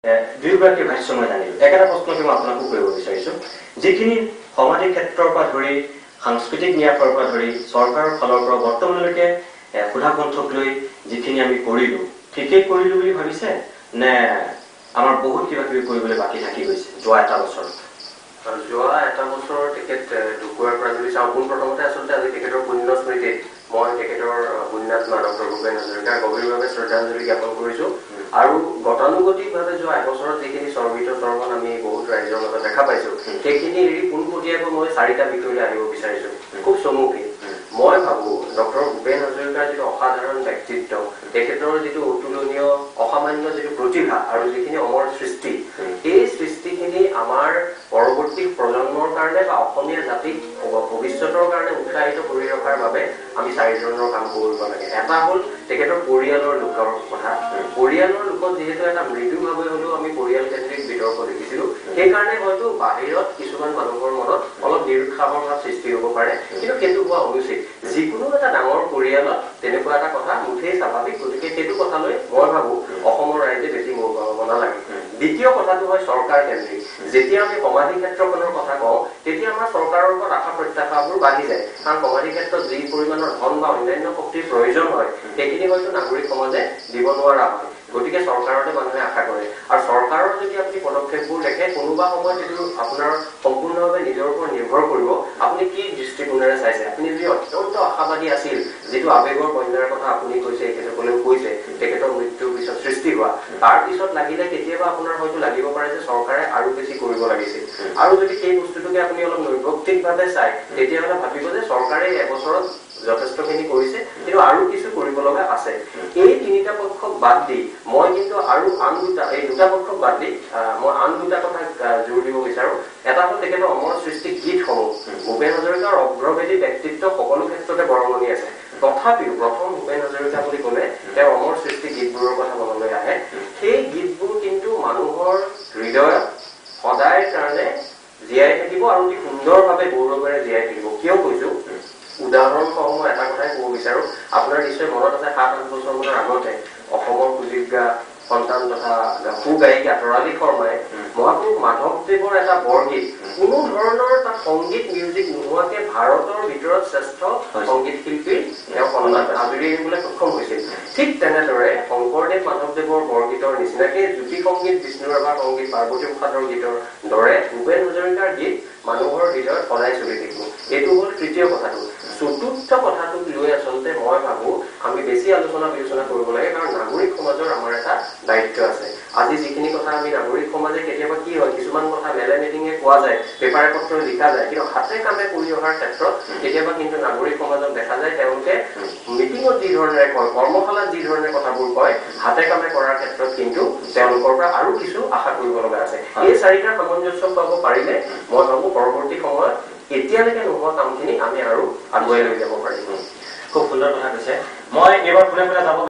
দুয়োগৰাকী ভাষ্য মই জানিলোঁ। একেটা প্ৰশ্নকে মই আপোনাকো কৰিব বিচাৰিছোঁ, যিখিনি সামাজিক ক্ষেত্ৰৰ পৰা ধৰি সাংস্কৃতিক ন্যাসৰ পৰা ধৰি চৰকাৰৰ ফালৰ পৰা বৰ্তমানলৈকে সোধা কণ্ঠক লৈ যিখিনি আমি কৰিলোঁ, ঠিকেই কৰিলোঁ বুলি ভাবিছে নে আমাৰ বহুত কিবা কিবি কৰিবলৈ বাকী থাকি গৈছে যোৱা এটা বছৰত? যোৱা এটা বছৰৰ টিকেট ঢুকুৱাৰ পৰা যদি চাওঁ, পোনপ্ৰথমতে আচলতে আজি তেখেতৰ পুণ্য স্মৃতিত মই তেখেতৰ পুণ্যাত্মা ডক্টৰ ভূপেন হাজৰিকাৰ গভীৰভাৱে শ্ৰদ্ধাঞ্জলি জ্ঞাপন কৰিছোঁ। আৰু গতানুগতিকভাৱে যোৱা এবছৰত যিখিনি চৰ্বিত চৰ্বণ আমি বহুত ৰাইজৰ মাজত দেখা পাইছোঁ, সেইখিনি এৰি পোনপটীয়াকৈ মই 4টা বিষয়লৈ আহিব বিচাৰিছোঁ খুব চমুকৈ। মই ভাবোঁ ডক্টৰ ভূপেন হাজৰিকাৰ যিটো অসাধাৰণ ব্যক্তিত্ব, তেখেতৰ যিটো অতুলনীয় অসামান্য যিটো প্ৰতিভা আৰু যিখিনি অমৰ সৃষ্টি, এই সৃষ্টিখিনি আমাৰ পৰৱৰ্তী প্ৰজন্মৰ কাৰণে বা অসমীয়া জাতিক ভৱিষ্যতৰ কাৰণে উৎসাহিত কৰি ৰখাৰ বাবে আমি 4 ধৰণৰ কাম কৰিব লাগে। এটা হ'ল তেখেতৰ পৰিয়ালৰ লোকৰ কথা। পৰিয়ালৰ লোকত যিহেতু এটা মৃদুভাৱে হ'লেও আমি পৰিয়াল কেন্দ্ৰিক বিতৰ্ক দেখিছিলোঁ, সেইকাৰণে হয়তো বাহিৰত কিছুমান মানুহৰ মনত অলপ নিৰুৎসাহৰ ভাৱ সৃষ্টি হ'ব পাৰে, কিন্তু সেইটো হোৱা অনুচিত। যিকোনো এটা ডাঙৰ পৰিয়ালত তেনেকুৱা এটা কথা মুঠেই স্বাভাৱিক। গতিকে সেইটো কথালৈ মই ভাবোঁ অসমৰ ৰাইজে বেছি মূৰ পাব নালাগে। দ্বিতীয় কথাটো হয় চৰকাৰ কেন্দ্ৰিক। যেতিয়া আমি সমাধি ক্ষেত্ৰখনৰ কথা কওঁ, তেতিয়া আমাৰ চৰকাৰৰ ওপৰত আশা প্ৰত্যাশাবোৰ বাঢ়ি যায়। কাৰণ সমাধি ক্ষেত্ৰত যি পৰিমাণৰ ধন বা অন্যান্য শক্তিৰ প্ৰয়োজন হয়, সেইখিনি হয়তো নাগৰিক সমাজে দিব নোৱাৰা হয়। গতিকে চৰকাৰতে মানুহে আশা কৰে। আৰু চৰকাৰৰ যদি আপুনি পদক্ষেপবোৰ দেখে, কোনোবা সময়ত এইটো আপোনাৰ সম্পূৰ্ণভাৱে নিজৰ ওপৰত নিৰ্ভৰ কৰিব আপুনি কি দৃষ্টিকোণেৰে চাইছে। আপুনি যদি অত্যন্ত আশাবাদী আছিল, যিটো আৱেগৰ কন্যাৰ কথা আপুনি কৈছে, এখেতসকলেও কৈছে, তেখেতৰ মৃত্যুৰ পিছত সৃষ্টি হোৱা, তাৰ পিছত লাগিলে কেতিয়াবা আপোনাৰ হয়তো লাগিব পাৰে যে চৰকাৰে আৰু বেছি কৰিব লাগিছিল। আৰু যদি সেই বস্তুটোকে আপুনি অলপ নৈৰ্ভক্তিকভাৱে চায়, তেতিয়াহ'লে ভাবিব যে চৰকাৰে এবছৰত যথেষ্টখিনি কৰিছে, কিন্তু আৰু কিছু কৰিব লগা আছে। এই 3টা পক্ষক বাদ দি মই কিন্তু আৰু এই 2টা পক্ষক বাদ দি মই আন 2টা কথা জোৰ দিব বিচাৰোঁ। এটা হ'ল তেখেতৰ অমৰ সৃষ্টি গীতসমূহ। ভূপেন হাজৰিকাৰ অগ্ৰবেদী ব্যক্তিত্ব সকলো ক্ষেত্ৰতে বৰঙণি আছে। তথাপিও প্ৰথম ভূপেন হাজৰিকা বুলি ক'লে তেওঁৰ অমৰ সৃষ্টি গীতবোৰৰ কথা মনলৈ আহে। সেই গীতবোৰ কিন্তু মানুহৰ হৃদয়ত সদায় কাৰণে জীয়াই থাকিব আৰু অতি সুন্দৰভাৱে গৌৰৱেৰে জীয়াই থাকিব। কিয় কৈছোঁ? উদাহৰণসহ মই এটা কথাই ক'ব বিচাৰোঁ। আপোনাৰ নিশ্চয় মনত আছে 7-8 বছৰমানৰ আগতে অসমৰ সুযোগ্যা সন্তান তথা সুগায়িকা তৰালী শৰ্মাই মহাপুৰুষ মাধৱদেৱৰ এটা বৰগীত, কোনো ধৰণৰ তাত সংগীত মিউজিক নোহোৱাকৈ ভাৰতৰ ভিতৰত শ্ৰেষ্ঠ সংগীত শিল্পীৰ তেওঁ সন্মান আজৰি আনিবলৈ সক্ষম হৈছিল। ঠিক তেনেদৰে শংকৰদেৱ মাধৱদেৱৰ বৰগীতৰ নিচিনাকৈ জ্যোতি সংগীত, বিষ্ণুৰাভাৰ সংগীত, পাৰ্বতী প্ৰসাদৰ গীতৰ দৰে ভূপেন হাজৰিকাৰ গীত মানুহৰ হৃদয়ত সদায় চলি থাকিব। এইটো হ'ল তৃতীয় কথাটো। চতুৰ্থ কথাটোক লৈ আচলতে মই ভাবোঁ আমি বেছি আলোচনা বিলোচনা কৰিব লাগে, কাৰণ নাগৰিক সমাজৰ আমাৰ এটা দায়িত্ব আছে। আজি যিখিনি কথা আমি নাগৰিক সমাজে কেতিয়াবা কি হয়, কিছুমান কথা মেলে মিটিঙে কোৱা যায়, পেপাৰে পত্ৰই লিখা যায়, কিন্তু হাতে কামে কৰি অহাৰ ক্ষেত্ৰত কেতিয়াবা কিন্তু নাগৰিক সমাজক দেখা যায় তেওঁলোকে মিটিঙত যি ধৰণে কয়, কৰ্মশালাত যি ধৰণে কথাবোৰ কয়, হাতে কামে কৰাৰ ক্ষেত্ৰত কিন্তু তেওঁলোকৰ পৰা আৰু কিছু আশা কৰিব লগা আছে। এই 4টাৰ সামঞ্জস্য পাব পাৰিলে মই ভাবোঁ পৰৱৰ্তী সময়ত এতিয়ালৈকে নোহোৱা কামখিনি আমি আৰু আগুৱাই লৈ যাব পাৰিম। খুব সুন্দৰ কথা কৈছে। মই এইবাৰ পোনে পোনে যাব